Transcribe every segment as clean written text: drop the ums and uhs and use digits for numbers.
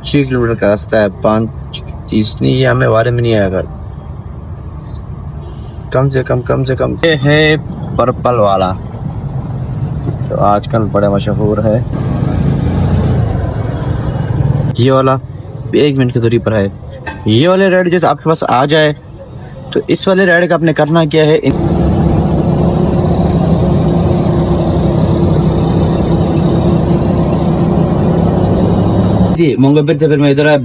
6 kilometre का रास्ता है, 5:30 नहीं, ये हमें बारे में नहीं आएगा। कम से कम ये है पर्पल वाला जो आजकल बड़ा मशहूर है। ये वाला 1 मिनट की दूरी पर है। ये वाले राइड जैसे आपके पास आ जाए तो इस वाले राइड का आपने करना क्या है, मंगोपीर से फिर मैं इधर आया,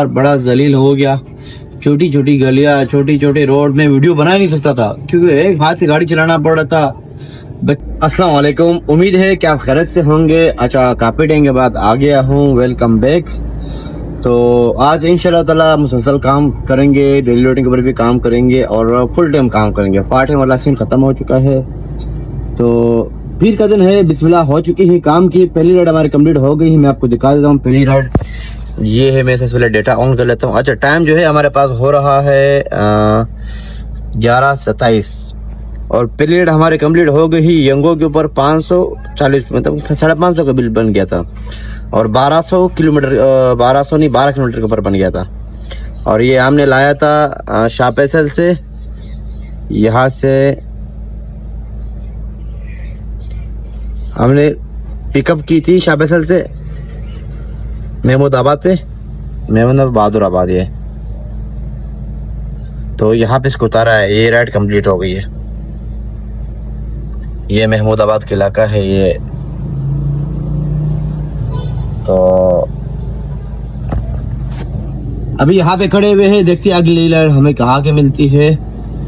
बड़ा जलील हो गया। छोटी छोटी गलियां, छोटी छोटी रोड में वीडियो बना नहीं सकता था क्योंकि एक हाथ से गाड़ी चलाना पड़ रहा था। अस्सलाम वालेकुम, उम्मीद है कि आप खैरियत से होंगे। अच्छा, काफी टाइम के बाद आ गया हूँ, वेलकम बैक। तो आज इंशाल्लाह ताला मुसलसल काम करेंगे, डेली रूटीन के ऊपर भी काम करेंगे और फुल टाइम काम करेंगे। पार्ट टाइम वाला सीन खत्म हो चुका है, तो पीर का दिन है, बिस्मिल्लाह हो चुकी है। काम की पहली राइड हमारी कंप्लीट हो गई है। मैं आपको दिखा देता हूँ पहली राइड ये है। मैं सबसे पहले डेटा ऑन कर लेता हूँ। अच्छा, टाइम जो है हमारे पास हो रहा है 11:27 और पहली राइड हमारी कंप्लीट हो गई ही। यंगो के ऊपर 540 मतलब 550 का बिल बन गया था और 1200 किलोमीटर 1200 नहीं 12 किलोमीटर के ऊपर बन गया था। और ये हमने लाया था शाह फैसल से, यहाँ से हमने पिकअप की थी शाह फैसल से महमूदाबाद पे, बहादुराबाद ये। तो यहाँ पे इसको उतारा है। ये राइड कंप्लीट हो गई है। ये महमूदाबाद का इलाका है ये। तो अभी यहाँ पे खड़े हुए हैं, देखते हैं अगली राइड हमें कहाँ के मिलती है।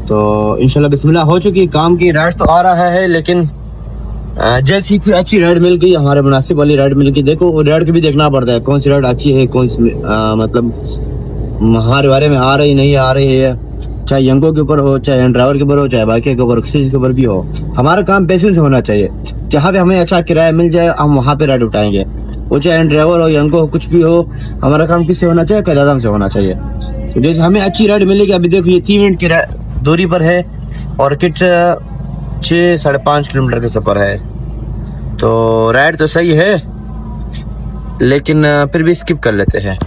तो इंशाल्लाह बिस्मिल्लाह हो चुकी है। काम की राइड तो आ रहा है, लेकिन जैसी कोई अच्छी राइड मिल गई, हमारे मुनासिब वाली राइड मिल गई। देखो राइड को भी देखना पड़ता है, कौन सी राइड अच्छी है, कौन सी मतलब हमारे बारे में आ रही नहीं आ रही है। चाहे यंगो के ऊपर हो, चाहे ड्राइवर के ऊपर हो, चाहे बाइक के ऊपर, किसी के ऊपर भी हो। हमारा काम पैसे से होना चाहिए। जहाँ पे हमें अच्छा किराया मिल जाए हम वहाँ पे राइड उठाएंगे। वो चाहे ड्राइवर हो, यंगो हो, कुछ भी हो, हमारा काम किससे होना चाहिए, कैदादम से होना चाहिए। तो जैसे हमें अच्छी राइड मिलेगी। अभी देखो ये 3 मिनट की दूरी पर है और किट 6-5.5 किलोमीटर का सफर है। तो राइड तो सही है, लेकिन फिर भी स्किप कर लेते हैं।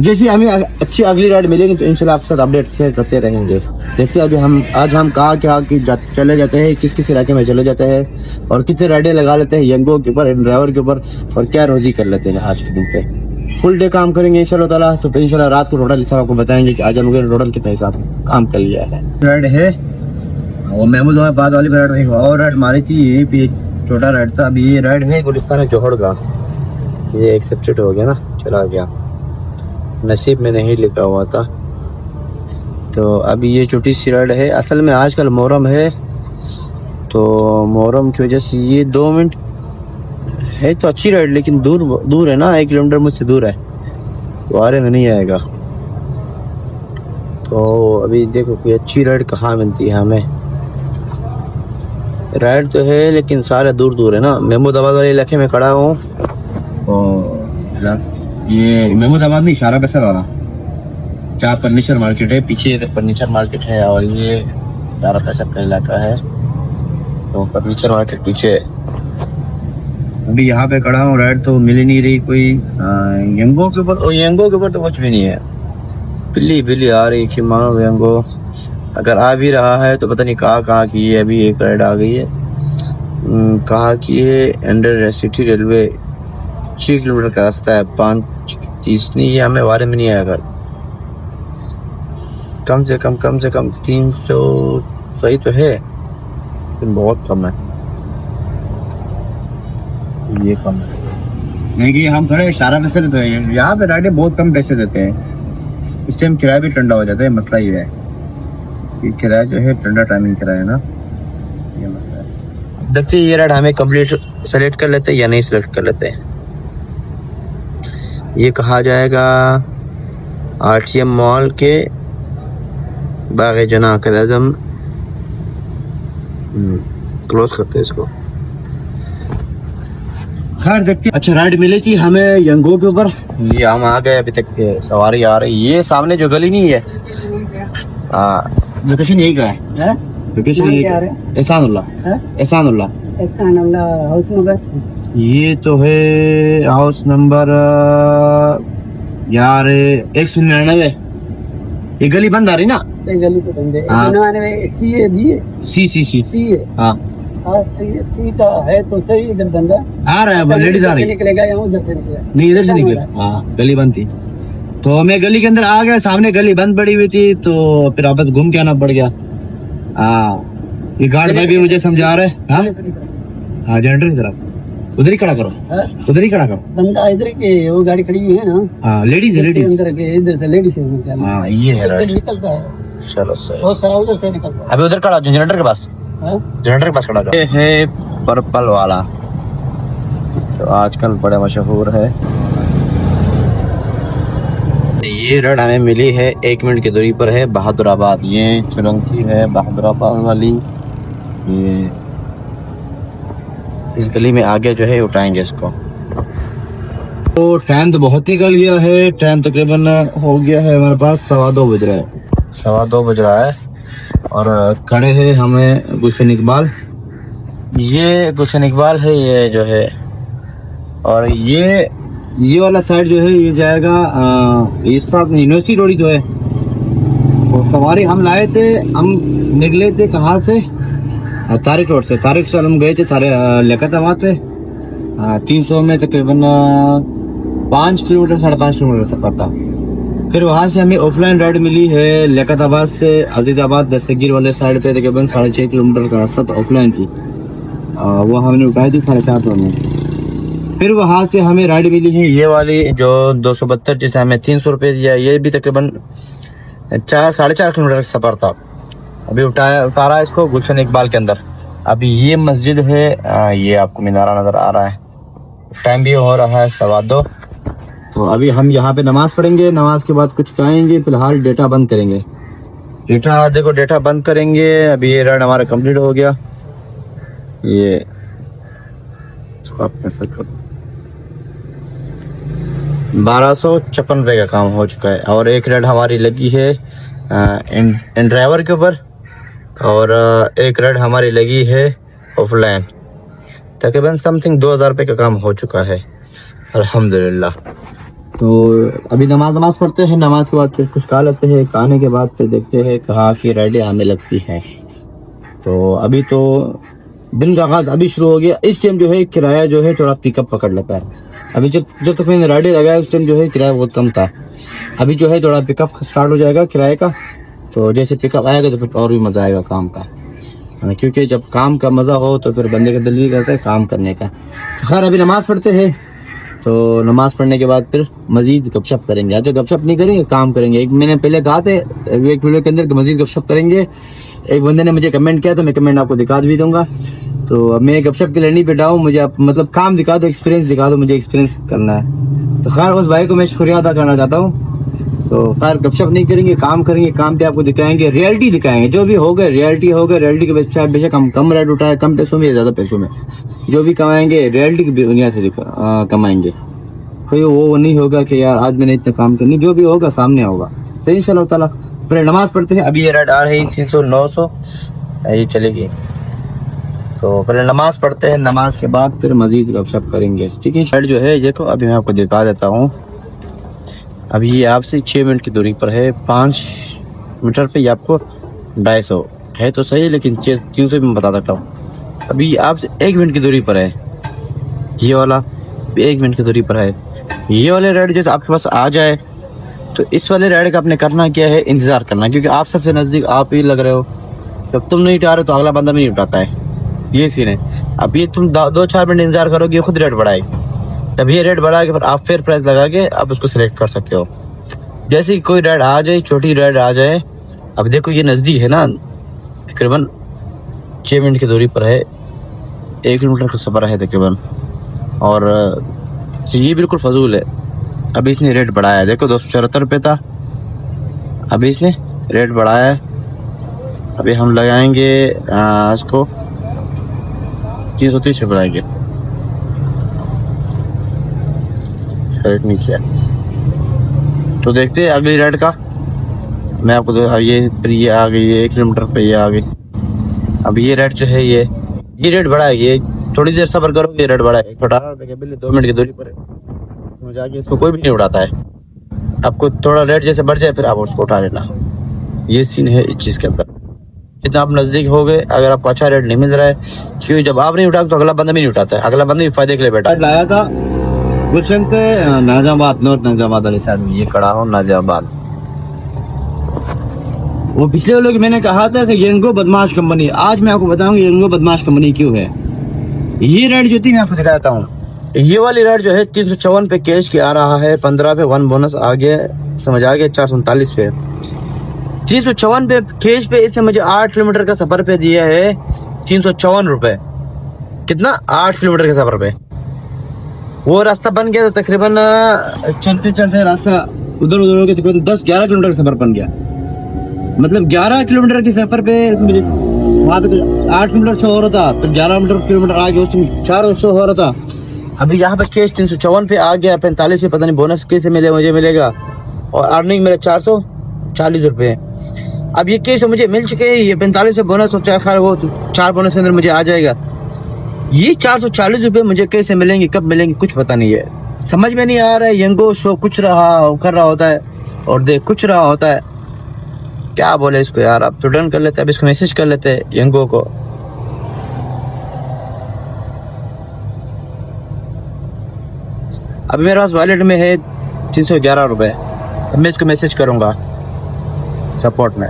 जैसे हमें अच्छी अगली राइड मिलेगी तो इंशाल्लाह आपके साथ अपडेट शेयर करते रहेंगे। जैसे अभी आज हम कहाँ चले जाते हैं, किस किस इलाके में चले जाते हैं और कितने राइडें लगा लेते हैं यंगो के ऊपर, ड्राइवर के ऊपर, और क्या रोजी कर लेते हैं आज के दिन पे। फुल डे काम करेंगे इंशाल्लाह ताला। तो फिर इंशाल्लाह रात को टोटल हिसाब आपको बताएंगे कि आज हम लोगों ने टोटल कितना हिसाब काम कर लिया है। राइड है वो महमूदाबाद वाली राइड और राइड मारी थी, यही पे छोटा राइड था। अभी ये राइड है गुलिस्तान जोहड़ का। ये एक्सेप्टेड हो गया ना, चला गया, नसीब में नहीं लिखा हुआ था। तो अभी ये छोटी सी राइड है। असल में आजकल मोहर्रम है, तो मोहर्रम की वजह से ये 2 मिनट है तो अच्छी राइड, लेकिन दूर है ना, 1 किलोमीटर मुझसे दूर है, बारे में नहीं आएगा। तो अभी देखो कोई अच्छी राइड कहाँ मिलती है हमें। राइड तो है लेकिन सारे दूर है ना। महमूदाबाद वाले इलाके में खड़ा हूँ। ये महमूदाबाद नहीं, शाह फैसल वाला जहाँ फर्नीचर मार्केट है, पीछे फर्नीचर मार्केट है और ये शाह फैसल का इलाका है। तो फर्नीचर मार्केट पीछे। अभी यहाँ पे खड़ा हूँ, राइड तो मिल ही नहीं रही कोई। यंगो के ऊपर तो कुछ भी नहीं है। बिल्ली आ रही कि मानो यंगो, अगर आ भी रहा है तो पता नहीं कहाँ की है। अभी एक राइड आ गई है, कहाँ की है, अंडर सिटी रेलवे। 6 किलोमीटर का रास्ता है, 5:30 नहीं, ये हमें बारे में नहीं आएगा। कम से कम 300 सही तो है, लेकिन बहुत कम है, ये कम है। नहीं कि हम खड़े शाह फैसल पे, यहाँ पे राइडें बहुत कम पैसे देते हैं। इस टाइम किराया भी ठंडा हो जाता है। मसला ये है कि किराया जो है ठंडा टाइमिंग किराया ना, ये मसला है। देखते ये राइड हमें कंप्लीट सेलेक्ट कर लेते हैं या नहीं सेलेक्ट कर लेते हैं। ये कहा जाएगा RTM मॉल के बाग जना कदम। क्लोज करते हैं इसको। खैर देखते। अच्छा, राइड मिली थी हमें यंगो के ऊपर। ये हम आ गए, अभी तक सवारी आ रही। ये सामने जो गली नहीं है, लोकेशन यही का है। लोकेशन यही है, एहसानुल्लाह हाउस नंबर। ये तो है हाउस नंबर यार 199। ये गली बंद आ रही ना? गली तो बंद है। हाँ। 199 सी है, बी है, सी सी सी सी है। हाँ हाँ सही है, सी का है तो सही। इधर बंदा आ रहा है, लेडीज आ रही है। निकलेगा या उधर से निकलेगा? नहीं इधर से निकल। हाँ गली बंद थी तो मैं गली के अंदर आ गया, सामने गली बंद पड़ी हुई थी तो फिर वापस घूम के आना पड़ गया। हाँ ये गार्ड भाई भी मुझे समझा रहे हैं। हाँ हाँ जनरेटर की तरफ उधर ही खड़ा करो, उधर ही खड़ा करो। बंदा इधर के वो गाड़ी खड़ी हुई है ना। हाँ लेडीज है, लेडीज अंदर के इधर से लेडीज है। हाँ ये है राइट। निकलता है चलो सही। बहुत सारा उधर से निकलता है। अभी उधर खड़ा जनरेटर के पास, जनरेटर के पास खड़ा। ये है पर्पल वाला जो आजकल बड़ा मशहूर है। ये रेड हमें मिली है 1 मिनट की दूरी पर है बहादुराबाद। ये चुरंकी है बहादुराबाद वाली। ये इस गली में आगे जो है उठाएंगे इसको। तो टाइम तो बहुत निकल गया है, टाइम तकरीबन हो गया है हमारे पास 2:15 बज रहा है, 2:15 बज रहा है और खड़े हैं हमें गुलशन इकबाल। ये गुलशन इकबाल है ये जो है। और ये वाला साइड जो है ये जाएगा इस वक्त यूनिवर्सिटी रोड जो है। तो सवारी हम लाए थे, हम निकले थे कहाँ से? तारिक रोड से। तारिक से हम गए थे लियाकत वहाँ पे 300 में तकरीबन 5 किलोमीटर 5.5 किलोमीटर सफर था। फिर वहाँ से हमें ऑफलाइन राइड मिली है लियाकताबाद से अजीजाबाद दस्तगीर वाले साइड पे तकरीबन 6.5 किलोमीटर का रास्ता ऑफलाइन थी। वो हमने उठाई थी 4.5 में। फिर वहाँ से हमें राइड मिली है ये वाली जो 272 जिसे हमें 300 रुपये दिया। ये भी तकरीबन 4.5 किलोमीटर का सफर था। अभी उतारा इसको गुलशन इकबाल के अंदर। अभी ये मस्जिद है, ये आपको मीनारा नजर आ रहा है। टाइम भी हो रहा है 2:15। तो अभी हम यहाँ पे नमाज पढ़ेंगे, नमाज के बाद कुछ खाएंगे। फिलहाल डेटा बंद करेंगे। डेटा देखो, डेटा बंद करेंगे। अभी ये राइड हमारा कंप्लीट हो गया। ये 1256 रुपये का काम हो चुका है। और एक रेड हमारी लगी है इन ड्राइवर के ऊपर और एक रेड हमारी लगी है ऑफलाइन। तकरीबन समथिंग 2000 रुपये का काम हो चुका है अल्हम्दुलिल्लाह। तो अभी नमाज पढ़ते हैं, नमाज के बाद फिर कुछ खा लेते हैं, खाने के बाद फिर देखते हैं कहाँ की रेडें हमें लगती हैं। तो अभी तो दिन का आगाज अभी शुरू हो गया। इस टाइम जो है किराया जो है थोड़ा पिकअप पकड़ लेता है। अभी जब तक मैंने राइडे लगाया उस टाइम जो है किराया बहुत कम था। अभी जो है थोड़ा पिकअप स्टार्ट हो जाएगा किराए का। तो जैसे पिकअप आएगा तो फिर और भी मज़ा आएगा काम का, क्योंकि जब काम का मज़ा हो तो फिर बंदे का दिल नहीं करता है काम करने का। खैर अभी नमाज़ पढ़ते हैं, तो नमाज़ पढ़ने के बाद फिर मज़ीद गपशप करेंगे। आज गपशप नहीं करेंगे, काम करेंगे। एक मैंने पहले कहा थे एक वीडियो के अंदर कि मज़ीद गपशप करेंगे। एक बंदे ने मुझे कमेंट किया था, मैं कमेंट आपको दिखा भी दूंगा। तो अब मैं गपशप के लिए नहीं बैठा हूँ, मुझे आप मतलब काम दिखा दो, एक्सपीरियंस दिखा दो, मुझे एक्सपीरियंस करना है। तो खैर उस भाई को मैं शुक्रिया अदा करना चाहता हूँ। तो खैर गपशप नहीं करेंगे, काम करेंगे। काम पे आपको दिखाएंगे, रियलिटी दिखाएंगे। जो भी होगा रियलिटी होगा। रियलिटी के बेशक हम कम रेट उठाए, कम पैसों में या ज़्यादा पैसों में जो भी कमाएंगे रियलिटी की बुनियाद से कमाएंगे। कोई वो नहीं होगा कि यार आज मैंने इतना काम करनी, जो भी होगा सामने होगा। सही इंशाल्लाह ताला। फिर नमाज पढ़ते हैं। अभी ये रेट आ रही 300-900 ये चलेगी। तो पहले नमाज पढ़ते हैं, नमाज के बाद फिर मजीद गपशप करेंगे, ठीक है। शर्ट जो है देखो अभी मैं आपको दिखा देता हूँ। अभी ये आपसे 6 मिनट की दूरी पर है। 5 मीटर पे ये आपको 250 है तो सही, लेकिन 300 भी मैं बता देता हूँ। अभी आपसे 1 मिनट की दूरी पर है ये वाला, 1 मिनट की दूरी पर है ये वाले राइड। जैसे आपके पास आ जाए तो इस वाले राइड का आपने करना क्या है, इंतजार करना, क्योंकि आप सबसे नज़दीक आप ही लग रहे हो। जब तुम नहीं उठा रहे तो अगला बंदा भी नहीं उठाता है, ये सीन है। अब ये तुम 2-4 मिनट इंतजार करोगे, खुद रेट बढ़ाएगी। जब ये रेट बढ़ा के फिर आप फिर प्राइस लगा के आप उसको सिलेक्ट कर सकते हो। जैसे ही कोई राइड आ जाए, छोटी राइड आ जाए। अब देखो ये नज़दीक है ना, तकरीबन 6 मिनट की दूरी पर है, 1 किलोमीटर का सफ़र है तकरीबन। और तो ये बिल्कुल फजूल है। अभी इसने रेट बढ़ाया, देखो 274 रुपये था, अभी इसने रेट बढ़ाया है। अभी हम लगाएंगे इसको 330 रुपये बढ़ाएंगे। सेलेक्ट नहीं किया तो देखते हैं अगली राइड का। मैं आपको ये आ गई, ये 1 किलोमीटर पे ये आ गई। अब ये रेट जो है ये रेट बढ़ा है। ये थोड़ी देर सफर करोगे, ये रेट बढ़ा है। 118 रुपये के बिल 2 मिनट की दूरी पर है। जाके इसको कोई भी नहीं उड़ाता है। आपको थोड़ा रेट जैसे बढ़ जाए फिर आप उसको उठा लेना। ये सीन है इस चीज़ के अंदर। जितना आप नज़दीक हो गए, अगर आपको अच्छा रेट नहीं मिल रहा है, क्योंकि जब आप नहीं उठा तो अगला बंदा भी नहीं उठाता है, अगला बंदा भी फायदे के लिए बैठा लाया था गुलशन पे नाजियाबाद, नॉर्थ नाजियाबाद वाली साइड में। ये खड़ा हो नाजियाबाद। वो पिछले वालों की मैंने कहा था कि यंगो बदमाश कंपनी, आज मैं आपको बताऊंगा यंगो बदमाश कंपनी क्यों है। ये रेट जो थी मैं आपको दिखाता हूँ। ये वाली रेट जो है 354 पे कैश की आ रहा है, 15 पे 1 बोनस आ गया, समझ आ गया, 439 पे 354 पे कैश पे इसने मुझे 8 किलोमीटर का सफर पे दिया है 354 रुपए। कितना? 8 किलोमीटर के सफर पे। वो रास्ता बन गया था तकरीबन, चलते चलते रास्ता उधर उधर होकर तकरीबन 10-11 किलोमीटर का सफर बन गया। मतलब 11 किलोमीटर के सफर पे मुझे वहाँ पे 8 किलोमीटर से हो रहा था, फिर 11 किलोमीटर आगे उसमें 400 हो रहा था। अभी यहाँ पे कैश 354 पे आ गया, 45 पे पता नहीं बोनस कैसे मिले, मुझे मिलेगा, और अर्निंग मेरे 440 रुपए। अब ये कैश तो मुझे मिल चुके हैं, ये 45 पे बोनस और 4 बोनस के अंदर मुझे आ जाएगा। ये 440 रुपए मुझे कैसे मिलेंगे, कब मिलेंगे, कुछ पता नहीं है, समझ में नहीं आ रहा है। यंगो शो कुछ कर रहा होता है और देख कुछ रहा होता है, क्या बोले इसको यार। अब तो डन कर लेते हैं, अब इसको मैसेज कर लेते हैं यंगो को। अभी मेरे पास वॉलेट में है 311 रुपए, अब मैं इसको मैसेज करूंगा सपोर्ट में।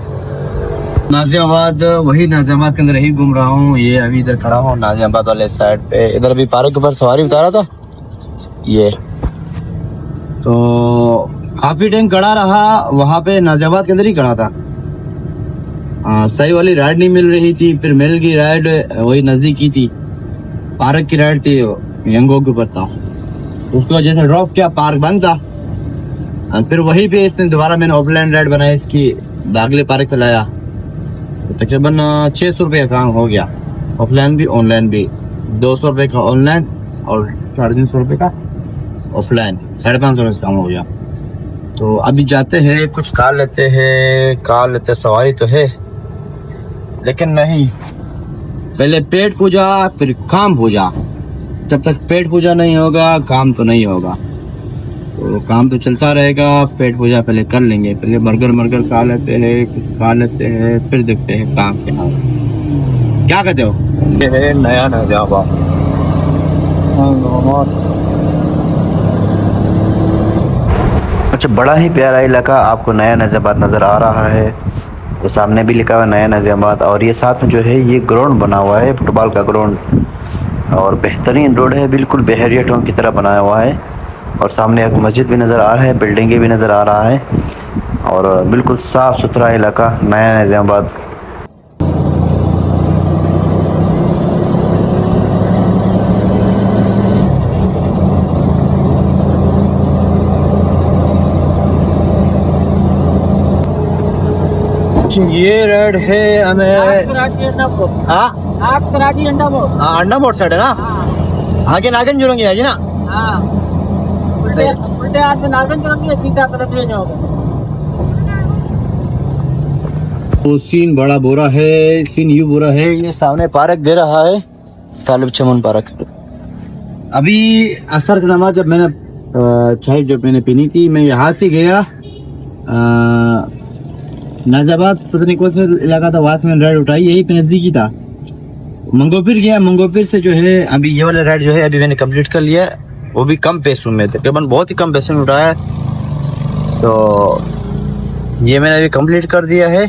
नाजियाबाद, वही नाजियाबाद के अंदर ही घूम रहा हूँ। ये अभी इधर खड़ा हूँ नाजियाबाद वाले साइड पे। इधर अभी पार्क के ऊपर सवारी उतारा था ये, तो काफी टाइम खड़ा रहा वहां पे, नाजियाबाद के अंदर ही खड़ा था। सही वाली राइड नहीं मिल रही थी, फिर मिल गई राइड, वही नजदीक की थी, पार्क की राइड थी, यंगो के ऊपर था। उसकी वजह से ड्रॉप किया, पार्क बंद था। फिर वहीं पे इसने दोबारा मैंने ऑफलाइन राइड बनाई, इसकी दागले पार्क चलाया, तो तकरीबन 600 रुपये का काम हो गया, ऑफलाइन भी ऑनलाइन भी। 200 रुपये का ऑनलाइन और 350 रुपये का ऑफलाइन, 550 रुपये का काम हो गया। तो अभी जाते हैं, कुछ कार लेते हैं, सवारी तो है लेकिन नहीं, पहले पेट पूजा फिर काम पूजा। जब तक पेट पूजा नहीं होगा काम तो नहीं होगा, तो काम तो चलता रहेगा, पेट पूजा पहले कर लेंगे। पहले बर्गर खा लेते हैं, कुछ खा लेते हैं, फिर देखते हैं काम के नाम। क्या कहते हो? ये है नया नाजियाबाद। अच्छा, बड़ा ही प्यारा इलाका आपको नया नाजियाबाद नज़र आ रहा है। तो सामने भी लिखा हुआ नया नाजियाबाद, और ये साथ में जो है ये ग्राउंड बना हुआ है, फुटबॉल का ग्राउंड, और बेहतरीन रोड है, बिल्कुल बहरिया टाउन की तरह बनाया हुआ है। और सामने एक मस्जिद भी नज़र आ रहा है, बिल्डिंगें भी नज़र आ रहा है, और बिल्कुल साफ़ सुथरा इलाका नया नाजियाबाद। ये रेड है हमें अंडा मोड़ साइड है ना, आगे नागन जुड़ेंगे आगे ना। उल्टे हाथ में नागन करोगे, सीधा तरफ ले जाओगे। वो सीन बड़ा बुरा है, सीन यू बुरा है। ये सामने पार्क दे रहा है, तालिब चमन पार्क। अभी असर की नमाज जब मैंने चाय जब मैंने पीनी थी, मैं यहाँ से गया नाजियाबाद, पता नहीं कौन सा इलाका था, वहाँ से मैंने राइड उठाई, यही पे नजदीकी था। मंगोपीर गया, मंगोपीर से जो है अभी ये वाला राइड जो है अभी मैंने कंप्लीट कर लिया, वो भी कम पैसों में, तकरीबन बहुत ही कम पैसों में उठाया। तो ये मैंने अभी कंप्लीट कर दिया है।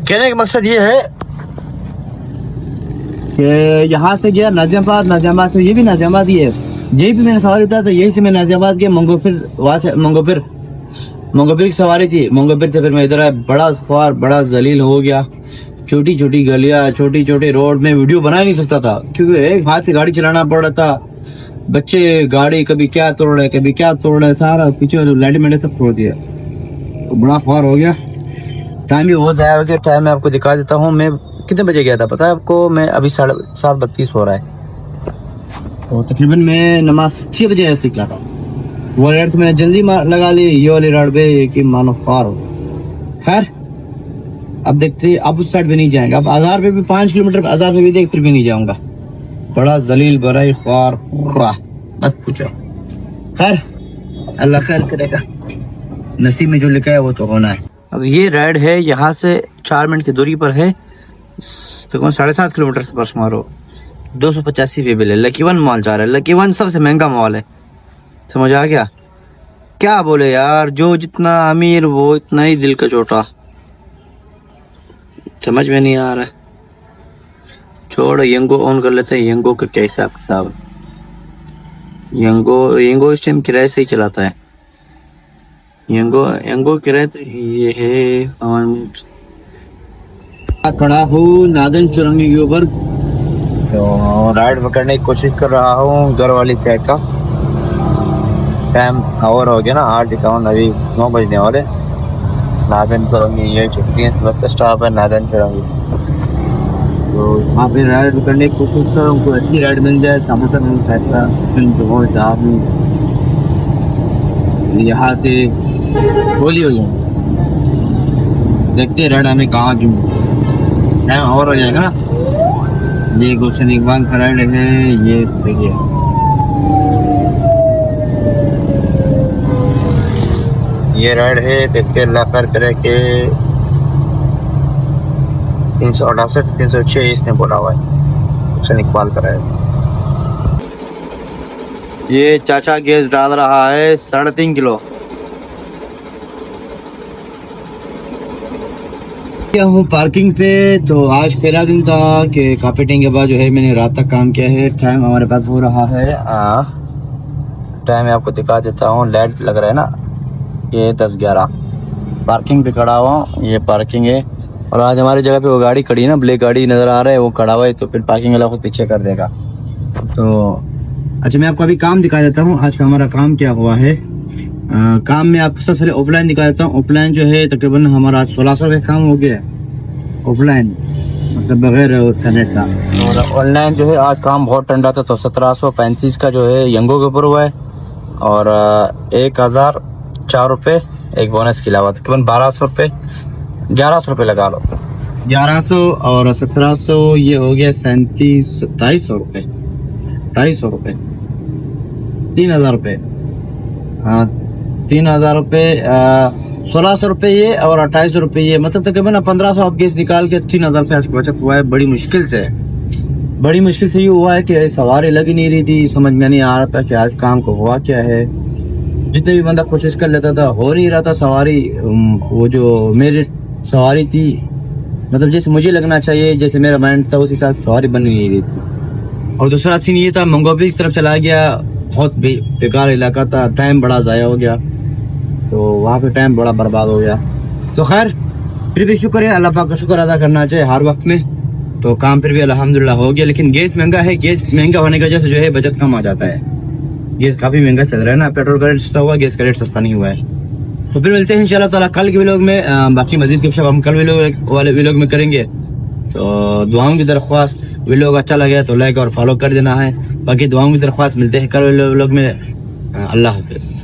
कहने का मकसद ये है कि यहाँ से गया नाजियाबाद, नाजियाबाद से ये भी नाजियाबाद ही है, यही भी मैंने सवारी उतारा था, यही से मैं नाजियाबाद गया मंगोपीर, वहाँ से मंगोपीर की सवारी थी। मंगोपीर से फिर मैं इधर आया, बड़ा जलील हो गया, छोटी छोटी गलियां, छोटी छोटी रोड में वीडियो बना नहीं सकता था, क्योंकि एक हाथ से गाड़ी चलाना पड़ रहा था। बच्चे गाड़ी कभी क्या तोड़ रहे, कभी क्या तोड़ रहे, सारा पीछे लाइट मैंने सब तोड़ दिया, तो बड़ा फार हो गया। टाइम भी बहुत ज़्यादा हो गया। टाइम मैं आपको दिखा देता हूँ, मैं कितने बजे गया था पता है आपको? मैं अभी 7:32 हो रहा है, तो तकरीबन मैं नमाज 6 बजे ऐसे किया था। वो रेड मैंने जल्दी लगा ली, ये वाली रेड पे कि मानो फार हो। खैर अब देखते, अब उस साइड पे नहीं जाएंगे, अब आधार पे भी 5 किलोमीटर आधार पे भी देख, फिर भी नहीं जाऊंगा, बड़ा जलील बड़ा ही ख्वार, बस पूछो। खैर अल्लाह खैर करेगा, नसीब में जो लिखा है वो तो होना है। अब ये राइड है यहाँ से 4 मिनट की दूरी पर है, तकरीबन 7.5 किलोमीटर से बस मारो। 285 पे बिल है। लकी वन मॉल जा रहा है। लकी वन सबसे महंगा मॉल है, समझ आ गया? क्या बोले यार, जो जितना अमीर वो इतना ही दिल का छोटा, समझ में नहीं आ रहा है। छोड़, यंगो ऑन कर लेते हैं। यंगो का क्या हिसाब किताब है? यंगो इस टाइम किराए से ही चलाता है। यंगो किराए तो ये है। खड़ा हूँ नादन चुरंगी के ऊपर, तो राइड पकड़ने की कोशिश कर रहा हूँ घर वाली साइड का। टाइम आवर हो गया ना 8:51, अभी 9 बजने वाले। नादन चुरंगी ये छुट्टी है, स्टॉप है नादन चुरंगी। तो वहाँ पे राइड पकड़ने की कोशिश कर रहा हूँ, कोई अच्छी राइड मिल जाए। समोसा नहीं खाता यहाँ से गोली हो जाए। देखते हैं राइड हमें कहाँ क्यों टाइम और हो जाएगा ना। ये गुलशन इकबाल का राइड है, ये देखिए ये राइड है। देखते अल्लाह कर करे के 368 306 इसने बोला हुआ है, गुलशन इकबाल का राइड। ये चाचा गैस डाल रहा है 3.5 किलो। हूँ पार्किंग पे। तो आज पहला दिन था कि काफी टाइम के बाद जो है मैंने रात तक काम किया है। टाइम हमारे पास हो रहा है टाइम मैं आपको दिखा देता हूँ, लाइट लग रहा है ना, ये 10:11। पार्किंग पे खड़ा हुआ हूँ, ये पार्किंग है। और आज हमारी जगह पे वो गाड़ी खड़ी है ना, ब्लैक गाड़ी नजर आ रहा है, वो खड़ा हुआ है, तो फिर पार्किंग वाला खुद पीछे कर देगा। तो अच्छा, मैं आपको अभी काम दिखा देता हूँ। आज का हमारा काम क्या हुआ है। काम में आपको सबसे पहले ऑफलाइन दिखा देता हूँ। ऑफलाइन जो है तकरीबन हमारा 1600 रुपये काम हो गया ऑफलाइन, मतलब बगैर इंटरनेट का। और ऑनलाइन जो है आज काम बहुत ठंडा था, तो 1735 का जो है यंगो के ऊपर हुआ है। और 1004 रुपये एक बोनस के अलावा तकरीबन 1200 रुपये, 1100 रुपये लगा लो। 1100 और 1700 ये हो गया 2700 रुपये, 250 रुपये, 3000 रुपये। हाँ 3000 रुपये, 1600 रुपये ये और 2800 रुपये ये, मतलब तकरीबन 1500 आप गैस निकाल के 3000 रुपये आज बचत हुआ है। बड़ी मुश्किल से ये हुआ है कि सवारी लग ही नहीं रही थी, समझ में नहीं आ रहा था कि आज काम को हुआ क्या है। जितने भी बंदा कोशिश कर लेता था हो नहीं रहा था सवारी। वो जो मेरी सवारी थी, मतलब जैसे मुझे लगना चाहिए, जैसे मेरा माइंड था, उस हिसाब से सवारी बन नहीं रही थी। और दूसरा सीन ये था, मंगोबी की तरफ चला गया, बहुत बेकार इलाका था, टाइम बड़ा ज़ाया हो गया, तो वहाँ पे टाइम बड़ा बर्बाद हो गया। तो खैर फिर भी शुक्र है, अल्लाह पाक का शुक्र अदा करना चाहिए हर वक्त में। तो काम फिर भी अल्हम्दुलिल्लाह हो गया। लेकिन गैस महंगा है, गैस महंगा होने की वजह से जो है बचत कम आ जाता है। गैस काफ़ी महंगा चल रहा है ना, पेट्रोल का रेट सस्ता हुआ, गैस का रेट सस्ता नहीं हुआ है। तो फिर मिलते हैं इंशाल्लाह ताला कल के व्लॉग में। बाकी मजीद के हम कल वाले व्लॉग में करेंगे। तो दुआओं की दरख्वास्त, व्लॉग अच्छा लगे तो लाइक और फॉलो कर देना है। बाकी दुआओं की दरख्वास्त, मिलते हैं कल व्लॉग में। अल्लाह हाफिज़।